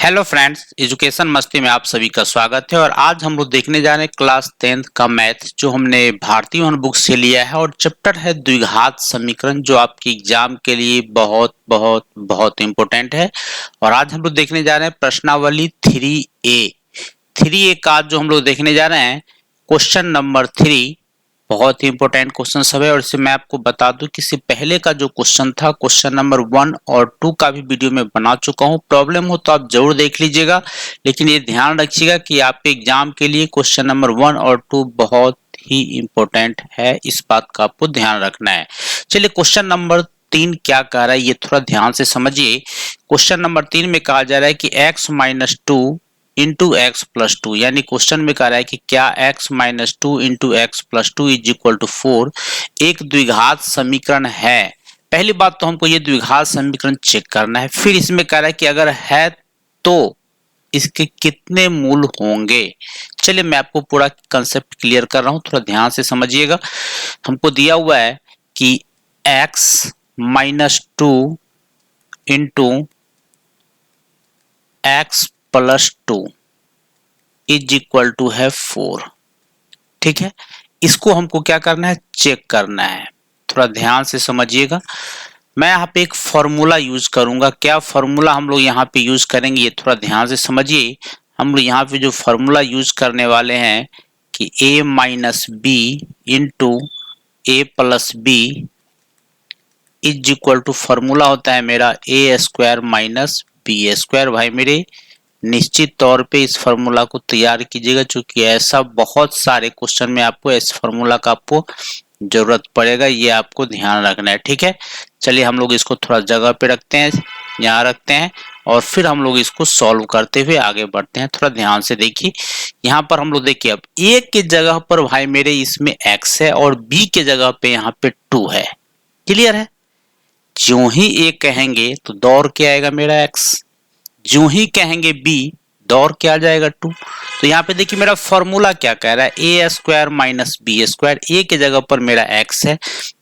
Hello friends, education मस्ती में आप सभी का स्वागत है। और आज हम लोग देखने जा रहे हैं क्लास 10th का मैथ, जो हमने भारतीय वन बुक से लिया है। और चैप्टर है द्विघात समीकरण, जो आपकी एग्जाम के लिए बहुत बहुत बहुत इंपॉर्टेंट है। और आज हम लोग देखने जा रहे हैं प्रश्नावली 3A का आज जो हम लोग देखने जा रहे हैं क्वेश्चन नंबर 3। बहुत ही इंपॉर्टेंट क्वेश्चन सब है। और इससे मैं आपको बता दूं कि इससे पहले का जो क्वेश्चन था, क्वेश्चन नंबर 1 और 2 का भी वीडियो में बना चुका हूं। प्रॉब्लम हो तो आप जरूर देख लीजिएगा, लेकिन ये ध्यान रखिएगा कि आपके एग्जाम के लिए क्वेश्चन नंबर 1 और 2 बहुत ही इंपॉर्टेंट है। इस बात का आपको ध्यान रखना है। चलिए, क्वेश्चन नंबर 3 क्या कह रहा है ये थोड़ा ध्यान से समझिए। क्वेश्चन नंबर 3 में कहा जा रहा है कि x-2 into x plus two, यानी क्वेश्चन में कह रहा है कि क्या x-2 into x plus two is equal to 4 एक द्विघात समीकरण है। पहली बात तो हमको ये द्विघात समीकरण चेक करना है। फिर इसमें कह रहा है कि अगर है तो इसके कितने मूल होंगे। चलिए, मैं आपको पूरा कंसेप्ट क्लियर कर रहा हूं, थोड़ा ध्यान से समझिएगा। हमको दिया हुआ है कि x-2 into x plus 2 is equal to है 4। ठीक है, इसको हमको क्या करना है, चेक करना है। थोड़ा ध्यान से समझिएगा। मैं यहाँ पे एक फॉर्मूला यूज करूंगा। क्या फॉर्मूला हम लोग यहाँ पे यूज करेंगे ये थोड़ा ध्यान से समझिए। हम लोग यहाँ पे जो फॉर्मूला यूज करने वाले हैं कि a minus b into a plus b is equal to, formula होता है मेरा a square minus b square. भाई मेरे, निश्चित तौर पे इस फॉर्मूला को तैयार कीजिएगा, क्योंकि ऐसा बहुत सारे क्वेश्चन में आपको इस फॉर्मूला का आपको जरूरत पड़ेगा। ये आपको ध्यान रखना है। ठीक है, चलिए हम लोग इसको थोड़ा जगह पे रखते हैं, यहाँ रखते हैं, और फिर हम लोग इसको सॉल्व करते हुए आगे बढ़ते हैं। थोड़ा ध्यान से देखिए। यहाँ पर हम लोग देखिए, अब ए के जगह पर भाई मेरे इसमें x है और b के जगह पे यहाँ पे 2 है। क्लियर है। ज्यों ही ए कहेंगे तो दौड़ के आएगा मेरा x, जो ही कहेंगे b दौड़ के आ जाएगा 2। तो यहाँ पे देखिए मेरा फॉर्मूला क्या कह रहा है, ए स्क्वायर माइनस बी स्क्वायर। ए के जगह पर मेरा x है,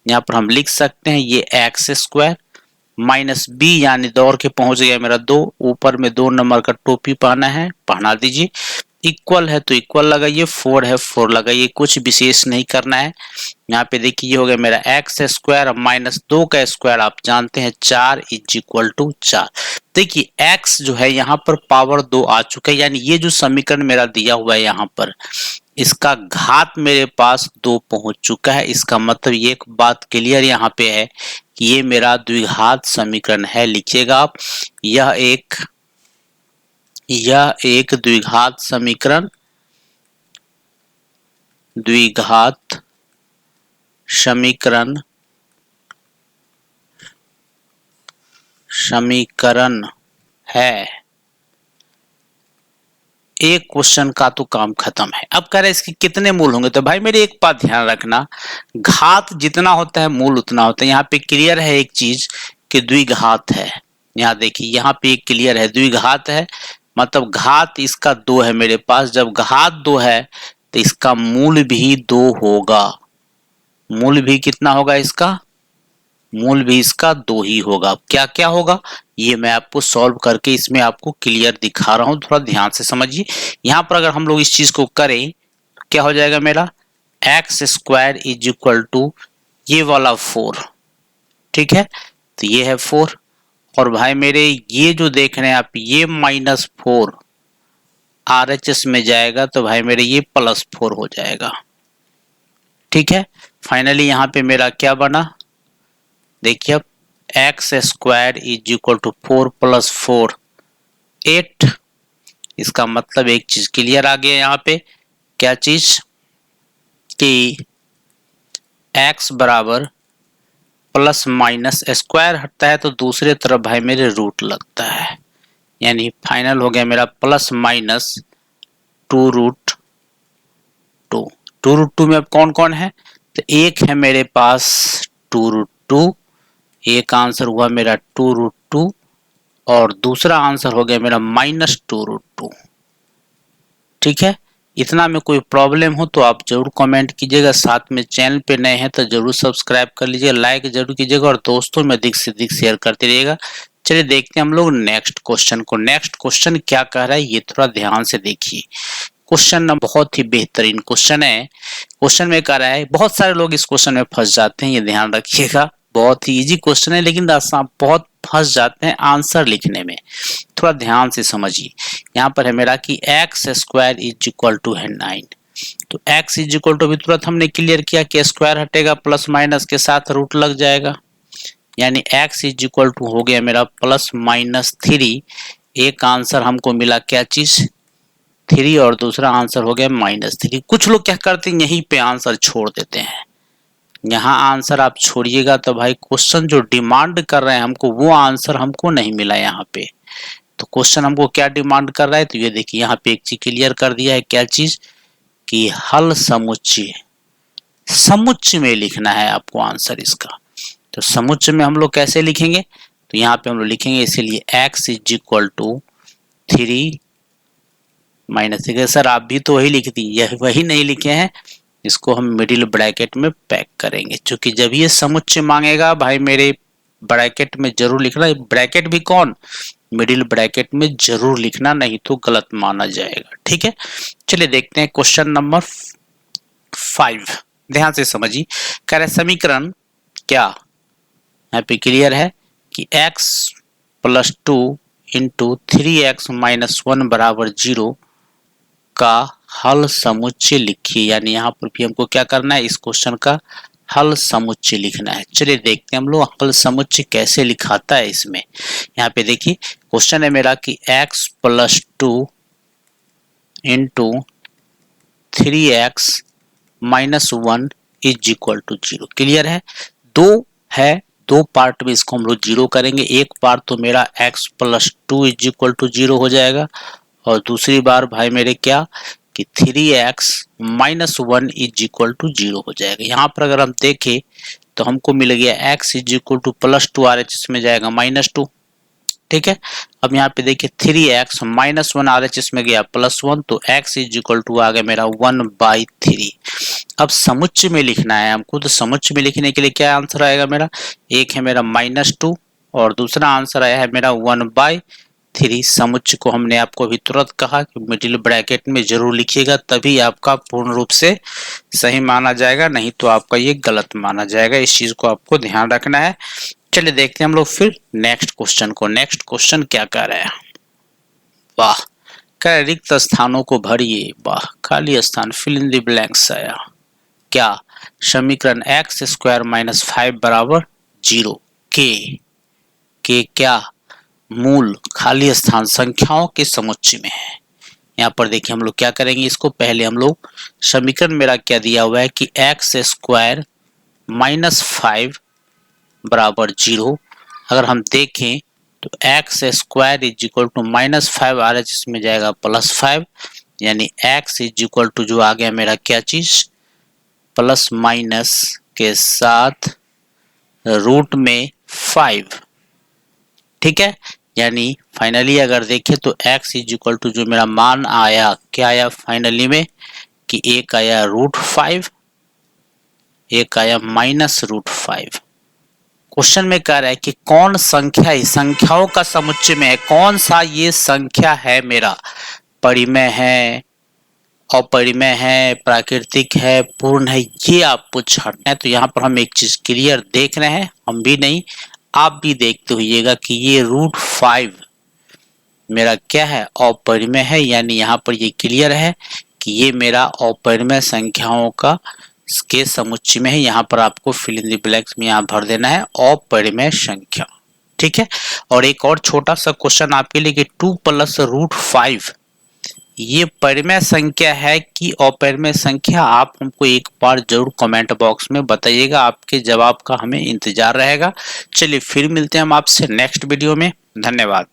यहाँ पर हम लिख सकते हैं ये एक्स स्क्वायर माइनस बी, यानी दौड़ के पहुंच गया मेरा 2। ऊपर में 2 नंबर का टोपी पहना है, पहना दीजिए। इक्वल है तो इक्वल लगाइए, 4 है 4 लगाइए, कुछ विशेष नहीं करना है। यहाँ पे देखिए ये हो गया मेरा एक्स स्क्वायर माइनस 2 का स्क्वायर, आप जानते हैं 4 इज इक्वल टू 4। देखिए x जो है यहाँ पर पावर 2 आ चुका है, यानी ये जो समीकरण मेरा दिया हुआ है यहाँ पर, इसका घात मेरे पास 2 पहुंच चुका है। इसका मतलब ये एक बात क्लियर यहाँ पे है कि ये मेरा द्विघात समीकरण है। लिखिएगा आप, यह एक द्विघात समीकरण, द्विघात समीकरण है। एक क्वेश्चन का तो काम खत्म है। अब कह रहे हैं इसके कितने मूल होंगे। तो भाई मेरे एक बात ध्यान रखना, घात जितना होता है मूल उतना होता है। यहाँ पे क्लियर है एक चीज कि द्विघात है। यहाँ देखिए, यहाँ पे एक क्लियर है द्विघात है, मतलब घात इसका 2 है मेरे पास। जब घात 2 है तो इसका मूल भी 2 होगा। मूल भी कितना होगा इसका, मूल भी इसका 2 ही होगा। क्या क्या होगा ये मैं आपको सॉल्व करके इसमें आपको क्लियर दिखा रहा हूं, थोड़ा ध्यान से समझिए। यहां पर अगर हम लोग इस चीज को करें तो क्या हो जाएगा मेरा, x square is equal to ये वाला 4। ठीक है, तो ये है 4, और भाई मेरे ये जो देख रहे हैं आप, ये -4 RHS में जाएगा तो भाई मेरे ये +4 हो जाएगा। ठीक है, फाइनली यहाँ पे मेरा क्या बना, देखिए अब x square is equal to 4 + 4 8। इसका मतलब एक चीज क्लियर आ गया यहाँ पे, क्या चीज, कि x बराबर प्लस माइनस स्क्वायर हटता है तो दूसरे तरफ भाई मेरे रूट लगता है, यानी फाइनल हो गया मेरा प्लस माइनस 2√2। 2√2 में अब कौन कौन है, तो एक है मेरे पास 2√2, एक आंसर हुआ मेरा 2√2, और दूसरा आंसर हो गया मेरा -2√2। ठीक है, इतना में कोई प्रॉब्लम हो तो आप जरूर कमेंट कीजिएगा। साथ में चैनल पे नए हैं तो जरूर सब्सक्राइब कर लीजिएगा, लाइक जरूर कीजिएगा, और दोस्तों में अधिक से अधिक शेयर करते रहिएगा, चलिए देखते हैं हम लोग नेक्स्ट क्वेश्चन को। नेक्स्ट क्वेश्चन क्या कह रहा है ये थोड़ा ध्यान से देखिए। क्वेश्चन ना बहुत ही बेहतरीन क्वेश्चन है। क्वेश्चन में कह रहा है, बहुत सारे लोग इस क्वेश्चन में फंस जाते हैं, ये ध्यान रखिएगा। बहुत ही इजी क्वेश्चन है लेकिन बहुत फंस जाते हैं आंसर लिखने में। थोड़ा ध्यान से समझिए। यहाँ पर है मेरा कि x square is equal to है 9। तो x इज इक्वल टू, अभी तुरंत हमने क्लियर किया कि स्क्वायर हटेगा प्लस माइनस के साथ रूट लग जाएगा, यानी x इज इक्वल टू हो गया मेरा प्लस माइनस 3। एक आंसर हमको मिला क्या चीज 3 और दूसरा आंसर हो गया -3। कुछ लोग क्या करते हैं यहीं पे आंसर छोड़ देते हैं। यहाँ आंसर आप छोड़िएगा तो भाई क्वेश्चन जो डिमांड कर रहे हैं हमको वो आंसर हमको नहीं मिला यहाँ पे। तो क्वेश्चन हमको क्या डिमांड कर रहा है, तो ये देखिए यहाँ पे एक चीज क्लियर कर दिया है, क्या चीज कि हल समुच्चय, समुच्चय में लिखना है आपको आंसर इसका। तो समुच्चय में हम लोग कैसे लिखेंगे, तो यहाँ पे हम लोग लिखेंगे इसीलिए x is equal to 3 minus 6। Sir आप भी तो वही लिख दी, यह वही नहीं लिखे हैं, इसको हम मिडिल ब्रैकेट में पैक करेंगे, क्योंकि जब ये समुच्चय मांगेगा भाई मेरे ब्रैकेट में जरूर लिखना। ब्रैकेट भी कौन, मिडिल ब्रैकेट में जरूर लिखना, नहीं तो गलत माना जाएगा। ठीक है, चलिए देखते हैं क्वेश्चन नंबर 5। ध्यान से समझिए। कह रहे समीकरण क्या, यहाँ पे क्लियर है कि x plus 2 into 3x minus 1 बराबर 0 का हल समुच्चय लिखिए। यानी यहाँ पर भी हमको क्या करना है, इस क्वेश्चन का हल समुच्चय लिखना है। चलिए देखते हैं हम लोग हल समुच्चय कैसे लिखाता है इसमें। यहाँ पे देखिए क्वेश्चन है मेरा कि x plus 2 into 3x minus 1 is equal to 0। Clear है, दो पार्ट में इसको हम लोग 0 करेंगे। एक बार तो मेरा x plus 2 is equal to 0 हो जाएगा, और दूसरी बार भाई मेरे क्या कि 3x minus 1 is equal to 0 हो जाएगा। यहाँ पर अगर हम देखें तो हमको मिल गया x is equal two plus 2 RHS में जाएगा -2। ठीक है, अब यहाँ पे देखिए 3x माइनस 1 RHS में गया +1, तो x इज इक्वल टू आ गया मेरा 1/3। अब समुच्चय में लिखना है हमको, तो समुच्चय में लिखने के लिए क्या आंसर आएगा मेरा, एक है मेरा -2 और दूसरा आंसर आया है मेरा 1/3। समुच्चय को हमने आपको अभी तुरंत कहा कि मिडिल ब्रैकेट में जरूर लिखिएगा, तभी आपका पूर्ण रूप से सही माना जाएगा, नहीं तो आपका ये गलत माना जाएगा। इस चीज को आपको ध्यान रखना है। चलिए देखते हैं हम लोग फिर नेक्स्ट क्वेश्चन को। नेक्स्ट क्वेश्चन क्या कह रहा है, वाह, कह रिक्त स्थानों को भरिए, वाह, खाली स्थान फिल इन द ब्लैंक्स आया। क्या, समीकरण x स्क्वायर माइनस 5 बराबर 0 के क्या मूल खाली स्थान संख्याओं के समुच्चय में है। यहाँ पर देखिए हम लोग क्या करेंगे, इसको पहले हम लोग समीकरण मेरा क्या दिया हुआ है कि x स्क्वायर माइनस 5 बराबर 0। अगर हम देखें तो x square is equal to -5 RHS में जाएगा +5, यानी x इज इक्वल टू जो आ गया मेरा क्या चीज प्लस माइनस के साथ रूट में 5। ठीक है, यानी फाइनली अगर देखें तो x इज इक्वल टू जो मेरा मान आया, क्या आया फाइनली में कि एक आया √5, एक आया -√5। क्वेश्चन में कह रहा है कि कौन संख्या है, संख्याओं का समुच्चय में है, कौन सा ये संख्या है मेरा, परिमेय है, अपरिमेय है, प्राकृतिक है, पूर्ण है, ये आपको छांटना है। तो यहाँ पर हम एक चीज क्लियर देख रहे हैं, हम भी नहीं आप भी देखते होइएगा कि ये √5 मेरा क्या है, अपरिमेय है, यानी यहाँ पर ये क्लियर है कि ये मेरा अपरिमेय संख्याओं का के समुच्चय में है। यहाँ पर आपको फिल इन द ब्लैंक्स में यहाँ भर देना है अपरिमेय संख्या। ठीक है, और एक और छोटा सा क्वेश्चन आपके लिए कि 2 + √5 ये परिमेय संख्या है कि अपरिमेय संख्या, आप हमको एक बार जरूर कमेंट बॉक्स में बताइएगा, आपके जवाब का हमें इंतजार रहेगा। चलिए फिर मिलते हैं हम आपसे नेक्स्ट वीडियो में। धन्यवाद।